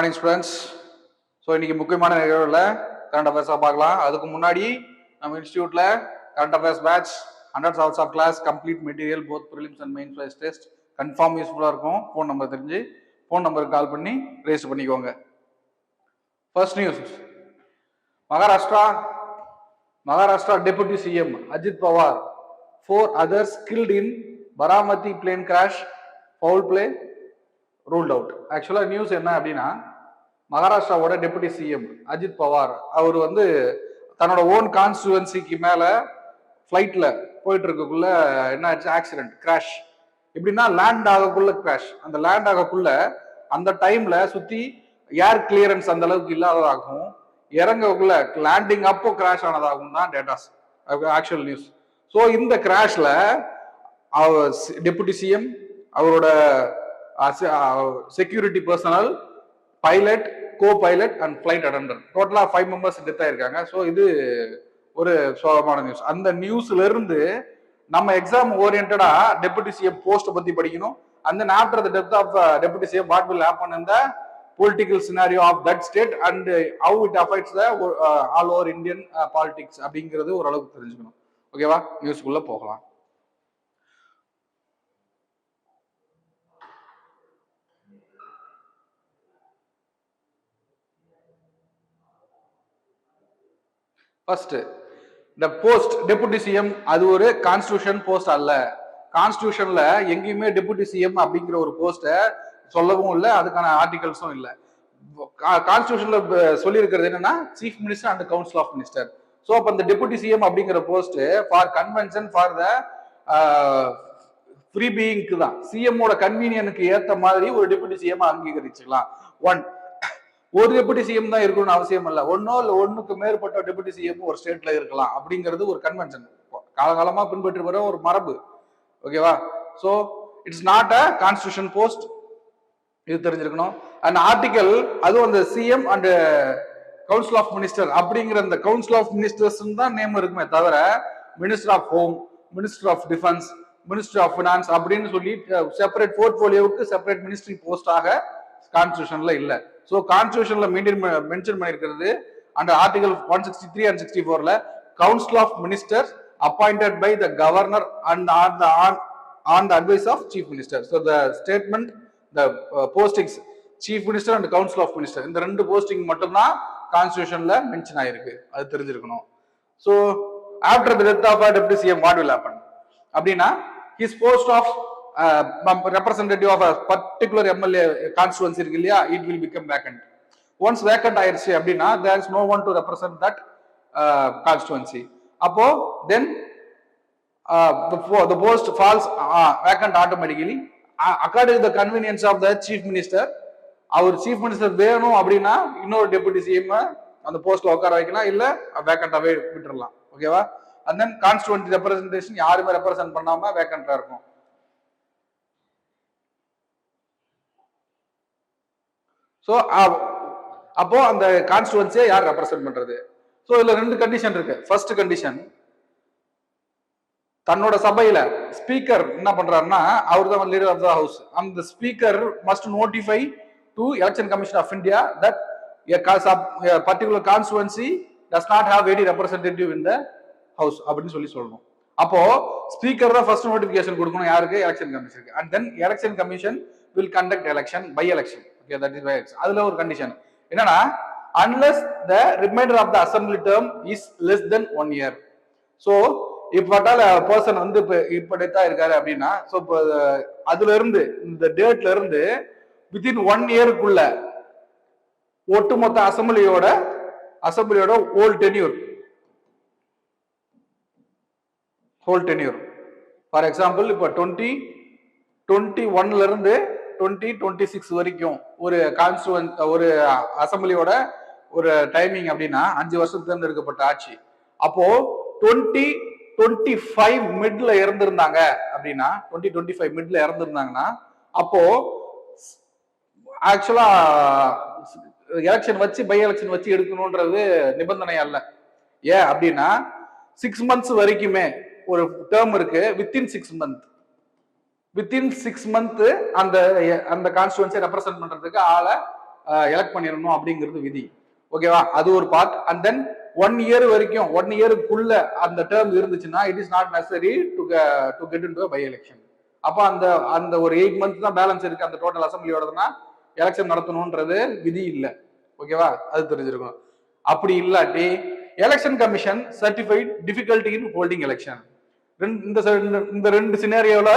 Morning students. So இன்னைக்கு முக்கியமான நிகழ்வில் கரண்ட் அஃபேர்ஸாக பார்க்கலாம். அதுக்கு முன்னாடி நம்ம இன்ஸ்டியூட்ல current affairs batch 100 hours of class complete material both prelims and main first test confirm யூஸ்ஃபுல்லாக இருக்கும். ஃபோன் நம்பர் தெரிஞ்சு ஃபோன் நம்பருக்கு கால் பண்ணி ரெஜிஸ்டர் பண்ணிக்கோங்க. First news, Maharashtra deputy CM Ajit Pawar 4 others killed in Baramati plane crash, foul play ruled out. ஆக்சுவலா news என்ன அப்படின்னா, மகாராஷ்டிராவோட deputy CM Ajit Pawar அவர் வந்து தன்னோட ஓன் கான்ஸ்டுவன்சிக்கு மேல ஃபிளைட்ல போயிட்டு இருக்கக்குள்ள என்ன ஆச்சு, ஆக்சிடென்ட், கிராஷ். எப்படின்னா லேண்ட் ஆகக்குள்ள கிராஷ். அந்த லேண்ட் ஆகக்குள்ள அந்த டைம்ல சுத்தி ஏர் கிளியரன்ஸ் அந்த அளவுக்கு இல்லாததாகவும், இறங்கக்குள்ள லேண்டிங் அப்போ கிராஷ் ஆனதாகவும் தான் டேட்டாஸ், ஆக்சுவல் நியூஸ். ஸோ இந்த கிராஷ்ல டெபுட்டி சிஎம், அவரோட security personal, pilot, co pilot and flight attendant, டோட்டலா 5 members டெத் ஆயிருக்காங்க. ஸோ இது ஒரு சோகமான நியூஸ். அந்த நியூஸ்ல இருந்து நம்ம எக்ஸாம் ஓரியன்டா டெபுட்டி சிஎம் போஸ்ட் பத்தி படிக்கணும். And then after the death of deputy CM, what will happen in the political scenario of that state and how it affects the all over Indian politics அப்படிங்கிறது ஓரளவுக்கு தெரிஞ்சுக்கணும். ஓகேவா, நியூஸ்க்குள்ள போகலாம். First, இந்த post deputy CM அது ஒரு constitution post அல்ல. கான்ஸ்டிடியூஷன்ல எங்கேயுமே டெபுட்டி சிஎம் அப்படிங்கிற ஒரு போஸ்ட சொல்லவும் இல்லை, அதுக்கான ஆர்டிகல்ஸும் இல்லை. கான்ஸ்டிடியூஷன்ல சொல்லி இருக்கிறது என்னன்னா chief minister and council of minister. So அப்ப இந்த டெபுட்டி சிஎம் அப்படிங்கிற post for convention for the free பீயிங்க்கு தான். சிஎம்மோட கன்வீனியனுக்கு ஏற்ற மாதிரி ஒரு டெபுட்டி சிஎம் அங்கீகரிச்சுக்கலாம். ஒரு டெபுட்டி சிஎம் தான் இருக்கணும்னு அவசியம் இல்லை. ஒன்னோ இல்லை ஒன்னுக்கு மேற்பட்ட டெபுட்டி சிஎம் ஒரு ஸ்டேட்ல இருக்கலாம் அப்படிங்கிறது ஒரு கன்வென்ஷன், காலகாலமா பின்பற்றி வர ஒரு மரபு. ஓகேவா, so it's not a constitution post, இது தெரிஞ்சிருக்கணும். அண்ட் ஆர்டிகல் அதுவும் அந்த CM and council of minister அப்படிங்கிற அந்த கவுன்சில் ஆஃப் மினிஸ்டர்ஸ் தான் நேம் இருக்குமே தவிர minister of home, minister of defence, minister of finance அப்படின்னு சொல்லி செப்பரேட் போர்ட்போலியோவுக்கு செப்பரேட் மினிஸ்ட்ரி போஸ்டாக கான்ஸ்டிடியூஷன்ல இல்ல. சோ கான்ஸ்டிடியூஷன்ல மென்ஷன் பண்ணிருக்கிறது அண்டர் ஆர்டிகல் 163 and 64ல கவுன்சில் ஆஃப் மினிஸ்டர் appointed by the governor and on the advice of chief minister. So the statement, the postings chief minister and council of minister, இந்த ரெண்டு போஸ்டிங் மட்டும் தான் கான்ஸ்டிடியூஷன்ல மென்ஷன் ஆயிருக்கு, அது தெரிஞ்சிருக்கணும். So after the death of a deputy CM, what will happen அப்படின்னா, his post of representative of a particular MLA constituency இருக்கு இல்லையா, it will become vacant. Once vacant ஆயிருச்சு அப்படின்னா there is no one to represent that constituency. அப்போ then the post falls vacant automatically according to the convenience of the chief minister. அவர் chief minister வேணும் அப்படின்னா இன்னொரு deputy CM அந்த போஸ்ட்ல உட்கார வைக்கலாம், இல்ல வேக்கண்டாவே விட்டுறலாம். ஓகேவா, and then கான்ஸ்டிட்யூவன்சி ரெப்ரசன்டேஷன் யாருமே ரெப்ரசன்ட் பண்ணாம வேக்கண்டா இருக்கும். சோ அப்போ அந்த கான்ஸ்டிட்யூவன்சியை யார் ரெப்ரசன்ட் பண்றது? சோ இதுல ரெண்டு கண்டிஷன் இருக்கு. ஃபர்ஸ்ட் கண்டிஷன், தன்னோட சபையில ஸ்பீக்கர் என்ன பண்றாருன்னா, அவர் தான் லீடர் ஆஃப் த ஹவுஸ். அந்த speaker must notify to election commission of India that a particular constituency does not have any representative in the house அப்படின்னு சொல்லணும். அப்போ ஸ்பீக்கர் தான் ஃபர்ஸ்ட் நோட்டிபிகேஷன் கொடுக்கணும் யாருக்கு, எலெக்ஷன் கமிஷனுக்கு. And then election commission will conduct election, by election. Okay, that is by election. அதுல ஒரு condition என்னன்னா, unless the remainder of the assembly term is less than 1 year. so இப்ப person வந்து இப்ப டெத்தா இருக்காரு அப்படின்னா, சோ அதுல இருந்து இந்த டேட்ல இருந்து வித்தின் 1 இயருக்குள்ள ஒட்டுமொத்த அசம்பிளியோட ஹோல் டென்யூர் ஃபார் எக்ஸாம்பிள் இப்ப 2021ல இருந்து 2026 வரைக்கும் ஒரு ஒரு அசம்பிளியோட ஒரு டைமிங் அப்படின்னா 5 வருஷம் தேர்ந்தெடுக்கப்பட்ட ஆட்சி. அப்போ 2025 மிட்ல இறந்திருந்தாங்க அப்படின்னா, 2025 மிட்ல இறந்திருந்தாங்கன்னா, அப்போ ஆக்சுவலா எலெக்ஷன் வச்சு பை எலெக்ஷன் வச்சு எடுக்கணும்ன்றது நிபந்தனை அல்ல. ஏன் அப்படின்னா 6 months வரைக்குமே ஒரு டேர்ம் இருக்கு. வித்தின் 6 months அந்த கான்ஸ்டிட்யூன்சியை ரெப்ரசென்ட் பண்றதுக்கு ஆளை எலெக்ட் பண்ணிடணும் அப்படிங்கிறது விதி. ஓகேவா, அது ஒரு பார்ட். அண்ட் தென் 1 இயர் வரைக்கும் 1 இயருக்குள்ள அந்த டேர்ம் இருந்துச்சுன்னா it is not necessary to get into by election. அப்ப அந்த அந்த ஒரு 8 மந்த்ஸ் தான் பேலன்ஸ் இருக்கு அந்த டோட்டல் அசம்பிளியோடதுன்னா எலெக்ஷன் நடத்தணும்ன்றது விதி இல்லை. ஓகேவா, அது தெரிஞ்சிருக்கும். அப்படி இல்லாட்டி எலெக்ஷன் கமிஷன் சர்டிஃபைட் டிஃபிகல்ட்டி இன் ஹோல்டிங் எலெக்ஷன். இந்த ரெண்டு சினாரியோல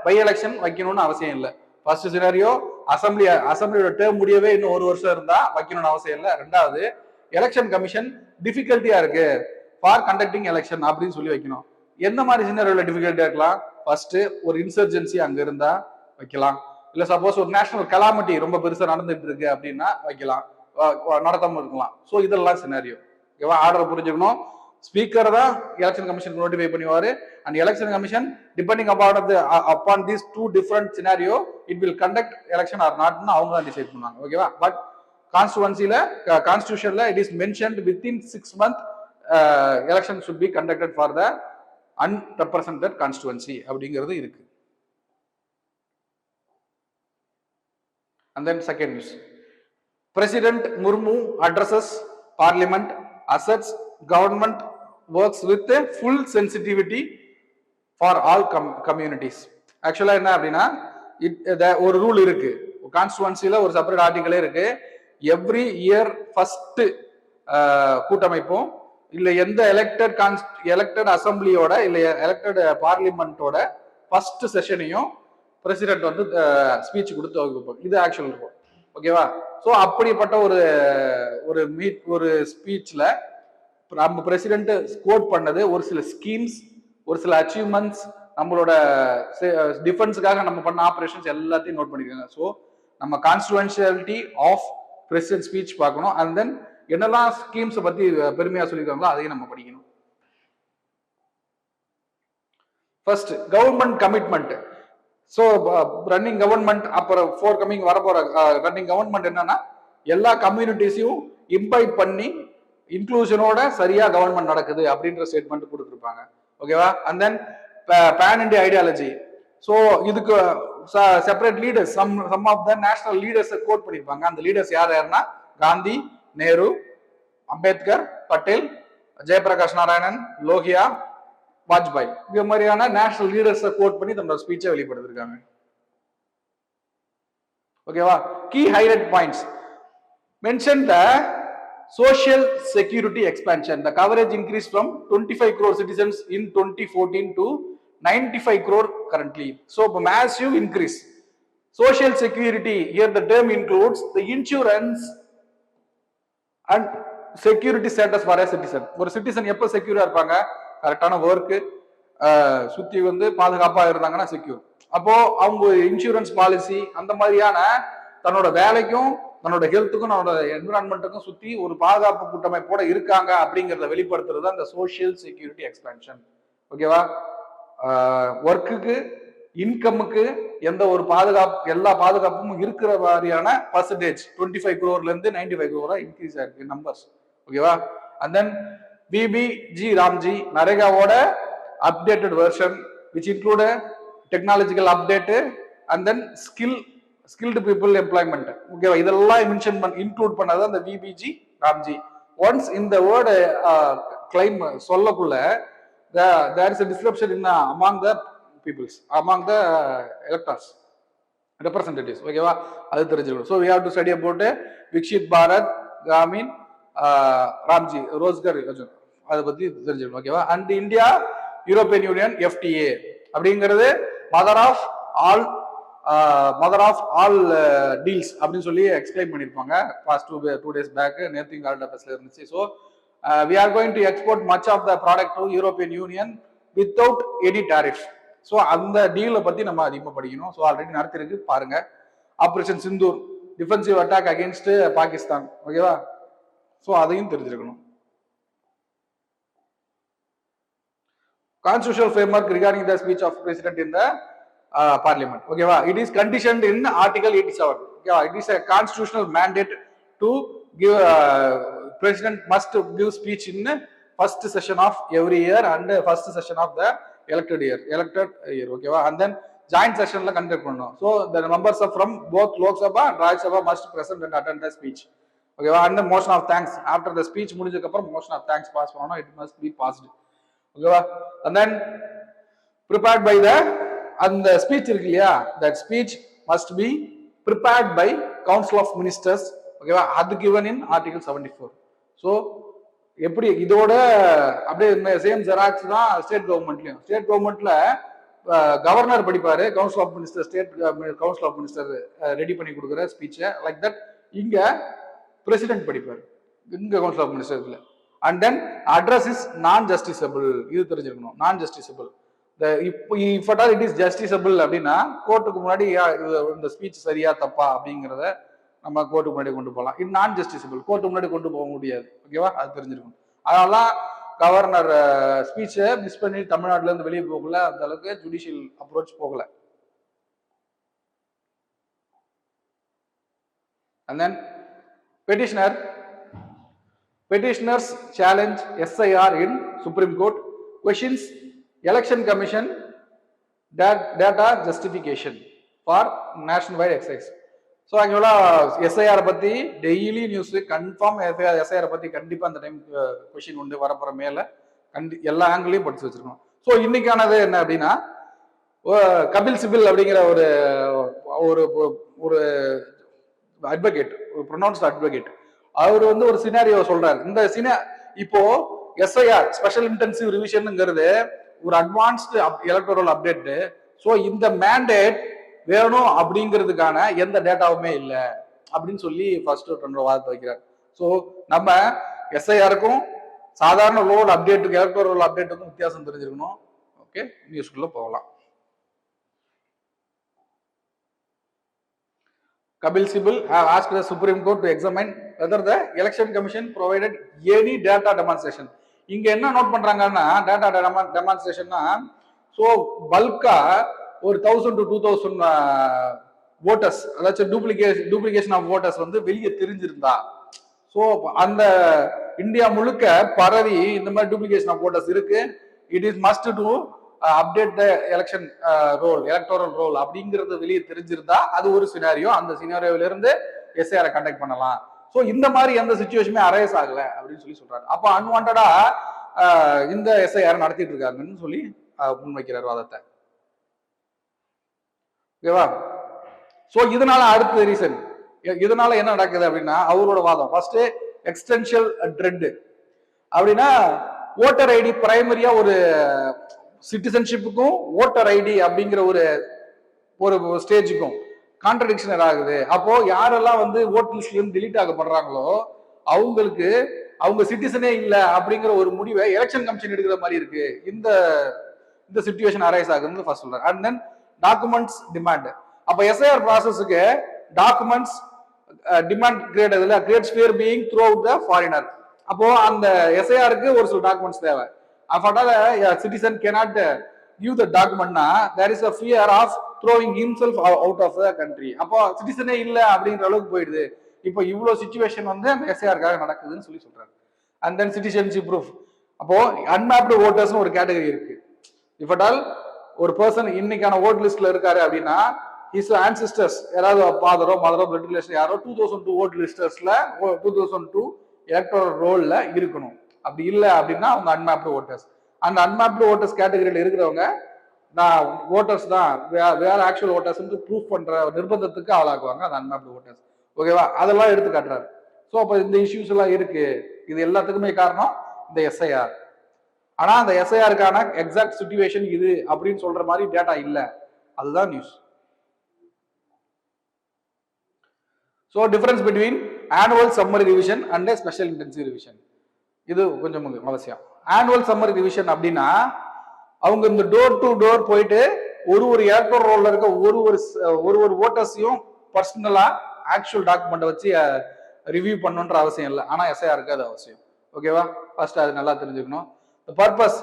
பை எலெக்ஷன் வைக்கணும்னு அவசியம் இல்லை. ஃபர்ஸ்ட் சினாரியோ அசம்பிளியோட டேர்ம் முடியவே இன்னும் 1 வருஷம் இருந்தா வைக்கணும்னு அவசியம் இல்லை. ரெண்டாவது, எலெக்ஷன் கமிஷன் டிஃபிகல்ட்டியா இருக்கு ஃபார் கண்டக்டிங் எலெக்ஷன் அப்படின்னு சொல்லி வைக்கணும். எந்த மாதிரி சினாரியோல டிஃபிகல்ட்டியா இருக்கலாம்? ஃபர்ஸ்ட், ஒரு இன்சர்ஜென்சி அங்க இருந்தா வைக்கலாம். இல்ல சப்போஸ் ஒரு நேஷனல் கலாமிட்டி ரொம்ப பெருசா நடந்துட்டு இருக்கு அப்படின்னா வைக்கலாம், நடத்தாம இருக்கலாம். ஸோ இதெல்லாம் சினாரியோ. ஓகேவா, ஆர்டர் புரிஞ்சுக்கணும். ஸ்பீக்கர் தான் எலெக்ஷன் கமிஷன் நோட்டிஃபை பண்ணுவாரு. And election commission depending upon these 2 different scenario it will conduct election or நாட்னு அவங்க தான் டிசைட் பண்ணுவாங்க. ஓகேவா, பட் கான்ஸ்டிடியூஷன்ல it is mentioned within 6 months election should be conducted for the unrepresented constituency அப்படிங்கிறது இருக்கு. And then second news, President Murmu addresses Parliament, asserts government works with a full sensitivity for all communities. ஆக்சுவலா என்ன அப்படின்னா, ஒரு rule இருக்கு, கான்ஸ்டிடுவன்சில ஒரு separate ஆர்டிகலே இருக்கு. Every year first கூட்டமைப்பும் இல்ல எந்த எலெக்டட் அசம்பிளியோட இல்ல எலெக்டட் பார்லிமெண்டோட ஃபர்ஸ்ட் செஷனையும் பிரசிடென்ட் வந்து ஸ்பீச் கொடுத்து வகுப்பாங்க. இது ஆக்சுவல் இருக்கும். ஓகேவா, ஸோ அப்படிப்பட்ட ஒரு ஸ்பீச்ல நம்ம பிரசிடென்ட் கோட் பண்ணது ஒரு சில ஸ்கீம்ஸ், ஒரு சில அச்சீவ்மெண்ட்ஸ், நம்மளோட டிஃபென்ஸுக்காக நம்ம பண்ண ஆபரேஷன்ஸ் எல்லாத்தையும் நோட் பண்ணிருக்காங்க. ஸோ நம்ம கான்ஸ்டிடுவன்ஷியாலிட்டி ஆஃப் பிரசிடென்ட் ஸ்பீச் பார்க்கணும். அண்ட் தென் என்னெல்லாம் ஸ்கீம்ஸ் பத்தி பெருமையா சொல்லியிருக்காங்களோ அதையும் நம்ம படிக்கணும். First, government commitment. So running government, அப்புறம் ஃபோர் கமிங் வரப்போற ரன்னிங் கவர்மெண்ட் என்னன்னா எல்லா கம்யூனிட்டிஸையும் இம்பைட் பண்ணி இன்க்ளூஷனோட சரியா கவர்மெண்ட் நடக்குது அப்படின்ற ஸ்டேட்மெண்ட் கொடுத்துருப்பாங்க. ஓகேவா, and then pan India ideology. So இதுக்கு separate leaders, some of the national leaders quote பண்ணிருப்பாங்க. அந்த லீடர்ஸ் யாருன்னா காந்தி, நேரு, அம்பேத்கர், பட்டேல், ஜெயபிரகாஷ் நாராயணன், லோகியா, வாஜ்பாய், இந்த மாதிரியான நேஷனல் லீடர்ஸை கோட் பண்ணி தன்னோட ஸ்பீச்சை வெளிப்படுத்திருக்காங்க. ஓகேவா, key highlight points mention the social security expansion. The coverage increased from 25 crore citizens in 2014 to 95 crore currently. So massive increase. Social security, here the term includes the insurance and security status for a citizen. ஒரு citizen எப்ப செக்யூரா இருப்பாங்க? கரெக்டான work, சுத்தி வந்து பாதுகாப்பா இருந்தாங்கன்னா secure. அப்போ அவங்க இன்சூரன்ஸ் பாலிசி அந்த மாதிரியான தன்னோட வேலைக்கும் தன்னோட ஹெல்த்துக்கும் தன்னோட என்விரான்மெண்ட்டுக்கும் சுத்தி ஒரு பாதுகாப்பு கூட்டமைப்போட இருக்காங்க அப்படிங்கிறத வெளிப்படுத்துறது அந்த சோசியல் செக்யூரிட்டி எக்ஸ்பேன்ஷன். ஓகேவா, ஒர்க்குக்கு இன்கமுக்கு எந்த ஒரு எல்லா பாதுகாப்பும் இருக்கிற மாதிரியான பர்சன்டேஜ் 25 crore இருந்து 95 crore இன்க்ரீஸ் ஆயிருக்கு நம்பர்ஸ். ஓகேவா, அண்ட் தென் பிபிஜி ராம்ஜி நரேகாவோட updated version which include technological update and then skilled people employment. ஓகேவா, இதெல்லாம் மென்ஷன் இன்க்ளூட் பண்ணது அந்த விபிஜி ராம்ஜி. ஒன்ஸ் இந்த வேர்டு கிளைம் சொல்லக்குள்ள there is a disruption in among the peoples, among the electors, representatives. ஓகேவா, அது தெரிஞ்சுக்கணும். So we have to study about Viksit Bharat, Grameen, Ramji, Rozgar, அதை பத்தி தெரிஞ்சுக்கணும். ஓகேவா, and India European union FTA அப்படிங்கிறது மதர் ஆஃப் ஆல் டீல்ஸ் அப்படின்னு சொல்லி எக்ஸ்பிளைன் பண்ணிருப்பாங்க பாஸ்ட் 2 days பேக். நேத்து கால்டாபஸ்ல இருந்துச்சு. So we are going to export much of the product to European Union without any tariff. So அந்த டீலை பத்தி நம்ம அதிகமாக படிக்கணும். ஸோ ஆல்ரெடி நடத்திருக்கு பாருங்க. Operation Sindoor, defensive attack against Pakistan. ஓகேவா, ஸோ அதையும் தெரிஞ்சிருக்கணும். Constitutional framework regarding the speech of president in the parliament. Okay, it is conditioned in Article 87. Okay, it is a constitutional mandate to give president must give speech in first session of every year and first session of the elected year. Okay, and then joint செஷன்ல conduct பண்ணணும். So the members from both Lok Sabha and Rajya Sabha must present and attend the speech. ஓகேவா? அந்த motion of thanks after the speech முடிஞ்சதுக்கு அப்புறம் motion of thanks pass பண்ணணும். It must be passed. ஓகேவா? And then prepared by the அந்த speech இருக்கு இல்லையா, that speech must be prepared by council of ministers. ஓகேவா? அது கிவன் இன் ஆர்டிகல் 74. ஸோ எப்படி இதோட அப்படியே சேம் ஜெராக்ஸ் தான் ஸ்டேட் கவர்மெண்ட்லயும். ஸ்டேட் கவர்மெண்ட்ல கவர்னர் படிப்பாரு, council of minister, state council of minister ready பண்ணி கொடுக்குற ஸ்பீச்சை லைக் தட் இங்க பிரசிடென்ட் படிப்பாரு இங்க கவுன்சில் ஆஃப் மினிஸ்டர்ல. And then address is non justiciable. இது தெரிஞ்சிருக்கணும், non justiciable. If at all it is justiciable அப்படின்னா கோர்ட்டுக்கு முன்னாடி இந்த ஸ்பீச் சரியா தப்பா அப்படிங்கிறத நம்ம கோர்ட்டுக்கு முன்னாடி கொண்டு போகலாம். இது நான் ஜஸ்டிசபிள், கோர்ட்டுக்கு முன்னாடி கொண்டு போக முடியாது. ஓகேவா? அது தெரிஞ்சிருக்கணும். அதனால கவர்னர் ஸ்பீச்சை மிஸ் பண்ணி தமிழ்நாட்டுல இருந்து வெளியே போகல, அந்த அளவுக்கு ஜுடிஷியல் அப்ரோச் போகல. And then petitioners challenge SIR in Supreme Court, questions Election Commission data justification for nationwide exercise. So ஆக்சுவலாக எஸ்ஐஆர் பற்றி டெய்லி நியூஸ் கன்ஃபார்ம் எஸ்ஐஆர் பற்றி கண்டிப்பாக அந்த டைம் கொஷின் உண்டு வரப்போகிற மேலே எல்லா ஆங்கிளையும் படிச்சு வச்சிருக்கணும். ஸோ இன்னைக்கானது என்ன அப்படின்னா, கபில் சிபில் அப்படிங்கிற ஒரு ஒரு ஒரு அட்வொகேட், ஒரு ப்ரொனவுன்ஸ்ட் அட்வொகேட், அவர் வந்து ஒரு சினாரியோ சொல்றாரு. இந்த இப்போ எஸ்ஐஆர் ஸ்பெஷல் இன்டென்சிவ் ரிவிஷனுங்கிறது ஒரு அட்வான்ஸ்டு எலக்டோரல் அப்டேட். ஸோ இந்த மேண்டேட் வேணும் அப்படிங்கிறதுக்கான எந்த டேட்டாவுமே இல்லை அப்படின்னு சொல்லி ஃபர்ஸ்ட் வாதத்தை வைக்கிறார். ஸோ நம்ம எஸ்ஐஆருக்கும் சாதாரண ரோல் அப்டேட்டுக்கு எலக்டோரல் அப்டேட்டுக்கும் வித்தியாசம் தெரிஞ்சிருக்கணும். ஓகே, நியூஸ்குள்ள போகலாம். Kapil Sibal have asked the Supreme Court to examine whether the Election Commission provided any data demonstration. இங்க என்ன நோட் பண்றாங்கன்னா, டேட்டா டெமான்ஸ்ட்ரேஷன்னா, ஸோ பல்கா ஒரு 1000 to 2000 ஓட்டர்ஸ், அதாச்சும் டூப்ளிகேஷன் ஆஃப் ஓட்டர்ஸ் வந்து வெளியே தெரிஞ்சிருந்தா, ஸோ அந்த இந்தியா முழுக்க பரவி இந்த மாதிரி டூப்ளிகேஷன் ஆஃப் ஓட்டர்ஸ் இருக்கு, it is must to update the election roll, electoral roll அப்படிங்கிறது வெளியே தெரிஞ்சிருந்தா அது ஒரு சினாரியோ. அந்த சினாரியோல இருந்து எஸ்ஐஆரை கண்டக்ட் பண்ணலாம். ஸோ இந்த மாதிரி எந்த சிச்சுவேஷனுமே அரைஸ் ஆகல அப்படின்னு சொல்லி சொல்றாங்க. அப்போ அன்வான்டா இந்த எஸ்ஐஆர் நடத்திட்டு இருக்காங்கன்னு சொல்லி முன்வைக்கிறார் வாதத்தை. ஓகேவா? ஸோ இதனால அடுத்த ரீசன், இதனால என்ன நடக்குது அப்படின்னா, அவரோட வாதம் ஃபர்ஸ்ட் எக்ஸ்டென்ஷியல் ட்ரெட் அப்படின்னா, ஓட்டர் ஐடி பிரைமரியா ஒரு சிட்டிசன்ஷிப்புக்கும் ஓட்டர் ஐடி அப்படிங்கிற ஒரு ஸ்டேஜுக்கும் கான்ட்ரடிக்ஷன் ஆகுது. அப்போ யாரெல்லாம் வந்து ஓட் லிஸ்ட்ல இருந்து டிலீட் ஆகப்படுறாங்களோ அவங்களுக்கு அவங்க சிட்டிசனே இல்லை அப்படிங்கிற ஒரு முடிவை எலெக்ஷன் கமிஷன் எடுக்கிற மாதிரி இருக்கு. இந்த சிச்சுவேஷன் அரைஸ் ஆகுதுன்னு ஃபர்ஸ்ட் சொல்றாரு. And then documents demand. அப்ப எஸ்ஐஆர் ப்ராசஸுக்கு documents demand creates fear being throughout the foreigner. அப்போ அந்த எஸ்ஐஆருக்கு ஒரு சில டாக்குமெண்ட்ஸ் தேவை. Citizen cannot give the document na, there is a fear of throwing himself out of the country. அப்போ சிட்டிசனே இல்ல அப்படிங்கிற அளவுக்கு போயிடுது. இப்போ இவ்வளவு சிச்சுவேஷன் வந்து அந்த எஸ்ஐஆருக்காக நடக்குதுன்னு சொல்லி சொல்றாங்க. And then citizenship proof. அப்போ அன்மேப்டு ஓட்டர்ஸ்னு ஒரு கேட்டகரி இருக்கு. இஃப் அட் ஆல் ஒரு பர்சன் இன்னைக்கான ஓட் லிஸ்ட்ல இருக்காரு அப்படின்னா, ஹிஸ் ஆன்சிஸ்டர்ஸ் யாராவது ஃபாதரோ மதரோ பிளட் ரிலேஷன் யாரோ 2002 ஓட் லிஸ்டர்ஸ்ல 2002 எலக்டோரல் ரோல்ல இருக்கணும். அப்படி இல்லை அப்படின்னா அவங்க அன்மேப்டு ஓட்டர்ஸ். அந்த அன்மேப்டு ஓட்டர்ஸ் கேட்டகரியில இருக்கிறவங்க நான் ஓட்டர்ஸ் தான், வேற ஆக்சுவல் ஓட்டர்ஸ் ப்ரூஃப் பண்ற நிர்பந்தத்துக்கு ஆளாக்குவாங்க அந்த அன்மேப்டு ஓட்டர்ஸ். ஓகேவா? அதெல்லாம் எடுத்து காட்டுறாரு. ஸோ அப்போ இந்த இஷ்யூஸ் எல்லாம் இருக்கு. இது எல்லாத்துக்குமே காரணம் இந்த எஸ்ஐஆர். ஆனா அந்த எஸ்ஐஆருக்கான எக்ஸாக்ட் சிச்சுவேஷன் இது அப்படின்னு சொல்ற மாதிரி டேட்டா இல்லை. அதுதான் news. So difference between annual summary revision and special intensive revision, இது கொஞ்சம் அவசியம். ஆனுவல் சம்மரி ரிவிஷன் அப்படின்னா, அவங்க இந்த டோர் டு டோர் போயிட்டு ஒரு எலக்டோரல் ரோல்ல இருக்க ஒரு ஓட்டர்ஸையும் பர்சனலா ஆக்சுவல் டாக்குமெண்ட் வச்சு ரிவ்யூ பண்ணணுன்ற அவசியம் இல்லை. ஆனா எஸ்ஐஆருக்கு அது அவசியம். ஓகேவா? ஃபர்ஸ்ட் அது நல்லா தெரிஞ்சுக்கணும். பர்பஸ்.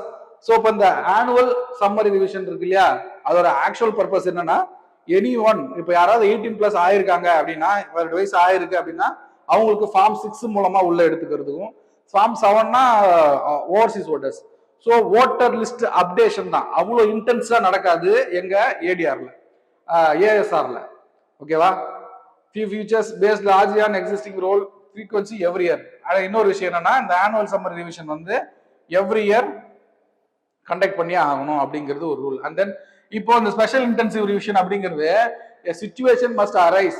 ஸோ இப்போ இந்த ஆனுவல் சம்மரி ரிவிஷன் இருக்கு இல்லையா, அதோட ஆக்சுவல் பர்பஸ் என்னன்னா, எனி ஒன் இப்போ யாராவது 18+ ஆயிருக்காங்க அப்படின்னா, 18 வயசு ஆயிருக்கு அப்படின்னா அவங்களுக்கு ஃபார்ம் 6 மூலமா உள்ள எடுத்துக்கிறதுக்கும், ஃபார்ம் 7னா overseas voters. So voter list updation தான், அவ்வளோ இன்டென்ஸா நடக்காது எங்க ஏடிஆர்ல, ஏஎஸ்ஆர்ல. ஓகேவா? few features based largely on existing role frequency every year. இன்னொரு விஷயம் என்னன்னா, இந்த ஆனுவல் சம்மர் ரிவிஷன் வந்து எவ்ரி இயர் கண்டக்ட் பண்ணி ஆகணும் அப்படிங்கிறது ஒரு ரூல். அண்ட் தென் இப்போ இந்த ஸ்பெஷல் இன்டென்சிவ் ரிவிஷன் அப்படிங்கிறது situation must arise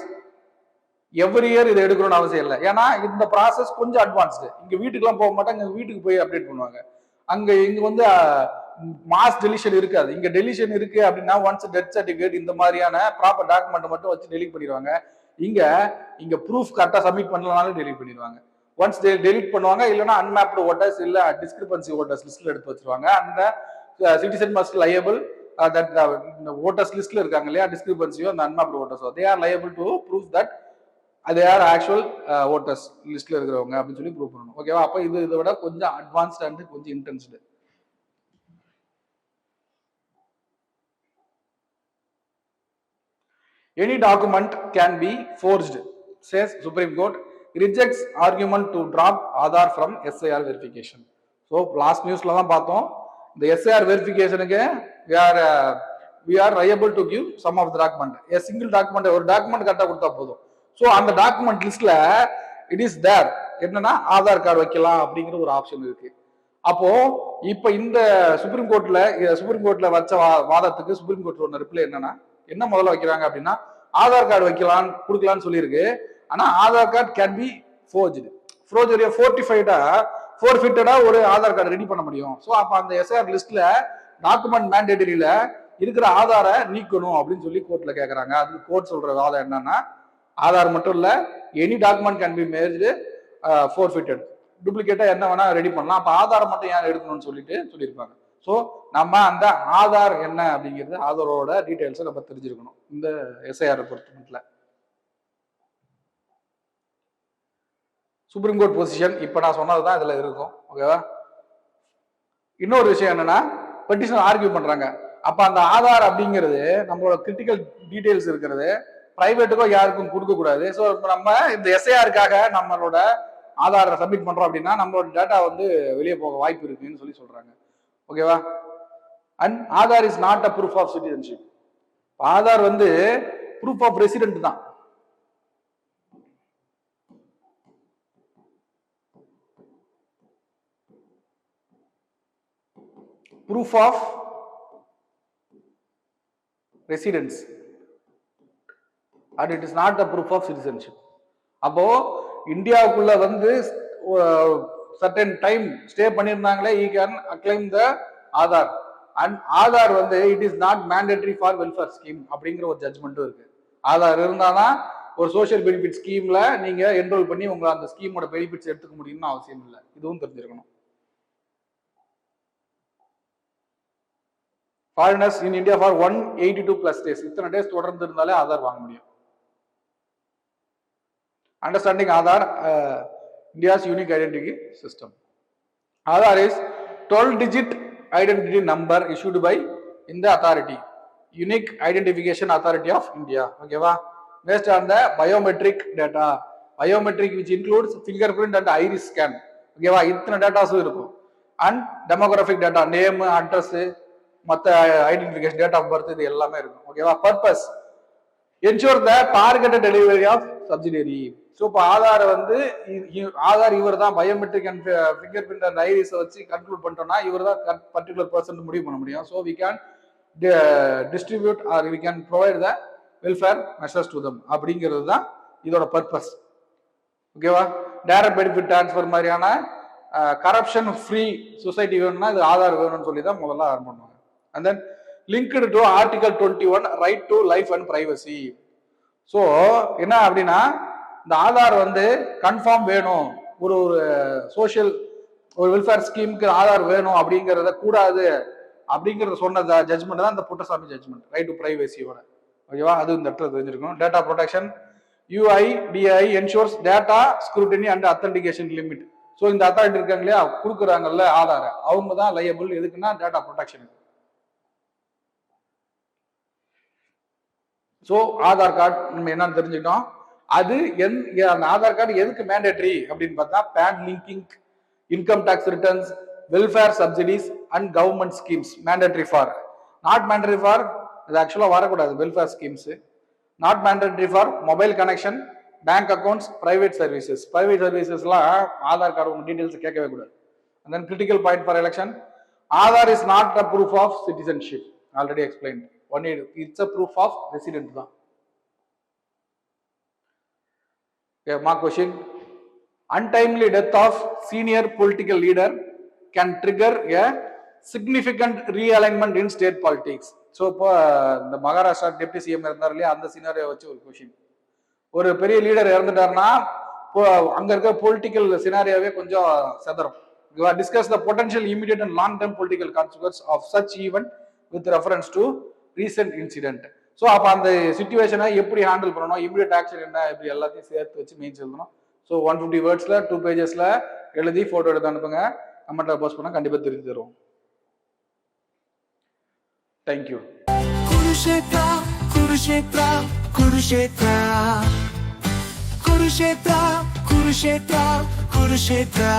every year இதை எடுக்கணும்னு அவசியம் இல்லை. ஏன்னா இந்த ப்ராசஸ் கொஞ்சம் அட்வான்ஸ்டு. இங்க வீட்டுக்குலாம் போக மாட்டாங்க, வீட்டுக்கு போய் அப்டேட் பண்ணுவாங்க. இங்க வந்து மாஸ் டெலிஷன் இருக்காது. இங்க டெலிஷன் இருக்கு அப்படின்னா ஒன்ஸ் டெத் சர்டிபிகேட் இந்த மாதிரியான ப்ராப்பர் டாக்குமெண்ட் மட்டும் வச்சு டெலிட் பண்ணிடுவாங்க. இங்க ப்ரூஃப் கரெக்டா சப்மிட் பண்ணலனாலும் டெலிட் பண்ணிடுவாங்க. ஒன்ஸ் டெலிட் பண்ணுவாங்க, இல்லைன்னா அன்மேப்டு ஓட்டர்ஸ் இல்ல டிஸ்கிரிபன்சி ஓட்டர்ஸ் லிஸ்ட்ல எடுத்து வச்சிருவாங்க. அந்த சிட்டிசன் மஸ்ட் லயபிள் தட் இந்த ஓட்டர்ஸ் லிஸ்ட்ல இருக்காங்க இல்லையா, டிஸ்கிரிபன்சியோ அந்த அன்மேப்டு ஓட்டர்ஸோ, they are liable to proof that அது யார் ஆக்சுவல் ஓட்டர்ஸ் லிஸ்ட்ல இருக்கிறவங்க அப்படின்னு சொல்லி ப்ரூவ் பண்ணணும். ஓகேவா? அப்ப இதை விட கொஞ்சம் அட்வான்ஸ்ட் அண்ட் கொஞ்சம் இன்டென்ஸ்டு. Any document can be forged, says Supreme Court. Rejects argument to drop Aadhaar from SIR verification. So last newsல தான் பார்த்தோம், இந்த SIR verificationக்கு we are liable to give some of the document. A single document, ஒரு document கரெக்டா கொடுத்தா போதும். So அந்த document லிஸ்ட்ல it is there என்னன்னா ஆதார் கார்டு வைக்கலாம் அப்படிங்கிற ஒரு ஆப்ஷன் இருக்கு. அப்போ இப்ப இந்த சுப்ரீம் கோர்ட்ல வச்ச வாதத்துக்கு சுப்ரீம் கோர்ட் ஒன்று ரிப்ளை என்னன்னா, என்ன முதல்ல வைக்கிறாங்க அப்படின்னா, ஆதார் கார்டு வைக்கலாம் கொடுக்கலாம்னு சொல்லியிருக்கு. ஆனா ஆதார் கார்டு கேன் பி ஃபோர்ஜரியா ஃபோர்ஃபிட்டடா ஒரு ஆதார் கார்டு ரெடி பண்ண முடியும். ஸோ அப்ப அந்த எஸ்ஐஆர் லிஸ்ட்ல டாக்குமெண்ட் மேண்டேட்டரியில இருக்கிற ஆதாரை நீக்கணும் அப்படின்னு சொல்லி கோர்ட்ல கேட்கறாங்க. அதுக்கு கோர்ட் சொல்ற வாதம் என்னன்னா, ஆதார் மட்டும் இல்ல, any document can be merged forfeited, டூப்ளிகேட்டா என்ன வேணா ரெடி பண்ணலாம். அப்ப ஆதாரம் மட்டும் ஏன் எடுக்கணும்னு சொல்லியிருப்பாங்க. ஸோ நம்ம அந்த ஆதார் என்ன அப்படிங்கிறது, ஆதாரோட டீடைல்ஸை நம்ம தெரிஞ்சிருக்கணும் இந்த எஸ்ஐஆர் பொறுத்தமட்டில். சுப்ரீம் கோர்ட் பொசிஷன் இப்ப நான் சொன்னதுதான் இதுல இருக்கும். ஓகேவா? இன்னொரு விஷயம் என்னன்னா, பெட்டிஷன் ஆர்கியூ பண்றாங்க. அப்ப அந்த ஆதார் அப்படிங்கிறது நம்மளோட கிரிட்டிக்கல் டீடைல்ஸ் இருக்கிறது பிரைவேட்டுக்கோ யாருக்கும் கொடுக்க கூடாது. ஸோ நம்ம இந்த எஸ்ஐஆருக்காக நம்மளோட ஆதாரை சப்மிட் பண்றோம் அப்படின்னா நம்மளோட டேட்டா வந்து வெளியே போக வாய்ப்பு இருக்குன்னு சொல்றாங்க. ஓகேவா? And Aadhaar is not a proof of citizenship. Aadhaar வந்து ப்ரூஃப் ஆஃப் ரெசிடென்ட் தான். Proof of residence and it is not the proof of citizenship. அப்போ இந்தியாவுக்குள்ள வந்து சர்டன் டைம் ஸ்டே பண்ணியிருந்தாங்களே, he can acclaim the Aadhaar. And Aadhaar வந்து it is not mandatory for welfare scheme அப்படிங்கிற ஒரு ஜட்மெண்ட்டும் இருக்கு. ஆதார் இருந்தாதான் ஒரு சோசியல் பெனிஃபிட் ஸ்கீம்ல நீங்க என்ரோல் பண்ணி உங்க அந்த ஸ்கீமோட பெனிஃபிட்ஸ் எடுத்துக்க முடியும்னு அவசியம் இல்லை. இதுவும் தெரிஞ்சிருக்கணும். Foreigners in India for 182+ days, இத்தனை டேஸ் தொடர்ந்து இருந்தாலே ஆதார் வாங்க முடியும். Understanding Aadhaar, India's unique identity system. Aadhaar is 12-digit identity number issued by in the authority, Unique Identification Authority of India. Okay, based on the biometric data, which includes fingerprint and iris scan. Okay, இத்தனை டேட்டாஸும் இருக்கும். And demographic data, name, address, மற்ற identification, date of birth, இது எல்லாமே இருக்கும். ஓகேவா? Purpose ensure the targeted delivery of subsidiary. So இப்போ ஆதார் வந்து ஆதார் இவர் தான் biometric and finger print and iris வச்சு கன்க்ளூட் பண்ணிட்டோம்னா இவர் தான் பர்டிகுலர் பர்சன் முடிவு பண்ண முடியும். So we can distribute or we can provide the welfare measures to them அப்படிங்கிறது தான் இதோட பர்பஸ். ஓகேவா? டைரக்ட் பெனிஃபிட் டிரான்ஸ்ஃபர் மாதிரியான கரப்ஷன் ஃப்ரீ சொசைட்டி வேணும்னா இது ஆதார் வேணும்னு சொல்லி தான் முதல்ல ஆரம்பிப்பாங்க. And then linked to Article 21 right to life and privacy. So என்ன அப்படின்னா, இந்த ஆதார் வந்து கன்ஃபார்ம் வேணும், ஒரு சோசியல் ஒரு வெல்ஃபேர் ஸ்கீமுக்கு ஆதார் வேணும் அப்படிங்கிறத கூடாது அப்படிங்கிறத சொன்ன ஜட்மெண்ட் தான் இந்த புட்டசாமி ஜட்மெண்ட், ரைட் டு பிரைவசியோட. ஓகேவா? அது இந்த இடத்துல தெரிஞ்சிருக்கணும். Data protection UIDAI ensures data scrutiny and authentication limit. So இந்த அத்தாரிட்டி இருக்காங்க இல்லையா, கொடுக்குறாங்கல்ல ஆதார, அவங்க தான் லையபிள். எதுக்குன்னா data protection. So Aadhaar card நம்ம என்னன்னு தெரிஞ்சுக்கிட்டோம். அது அந்த ஆதார் கார்டு எதுக்கு மேண்டேட்டரி அப்படின்னு பார்த்தா, PAN linking, income tax returns, welfare subsidies and government schemes mandatory for, not mandatory for, இது ஆக்சுவலா வரக்கூடாது welfare schemes, not mandatory for mobile connection, bank accounts, private services லாம் ஆதார் கார்டு உங்க டீடைல்ஸ் கேட்கவே கூடாது. And then critical point for election, Aadhaar is not a proof of citizenship, already explained. It's a proof of resident தான். Okay, mark question. Untimely death of senior political leader can trigger a significant realignment in state politics. So இப்போ இந்த Maharashtra deputy CM இருந்தார் இல்லையா, அந்த scenario வச்சு ஒரு question. ஒரு பெரிய லீடர் இறந்துட்டாருன்னா அங்க இருக்க பொலிட்டிக்கல் சினாரியோவே கொஞ்சம் செதறும். Discuss the potential immediate and long-term political consequences of such event with reference to recent incident. So அப்ப அந்த சிச்சுவேஷனை எப்படி ஹேண்டில் பண்ணணும், இமிடியட் ஆக்ஷன் என்ன, இப்படி எல்லாத்தையும் சேர்த்து வச்சு மெயின்ஸ் எழுதணும். ஸோ 150 வேர்ட்ஸ்ல 2 பேஜஸ்ல எழுதி போட்டோ எடுத்து அனுப்புங்க, கமெண்ட்ல போஸ்ட் பண்ணா கண்டிப்பா தெரிஞ்சு தருவோம். தேங்க்யூ. குருஷேத்ரா குருஷேத்ரா குருஷேத்ரா குருஷேத்ரா குருஷேத்ரா குருஷேத்ரா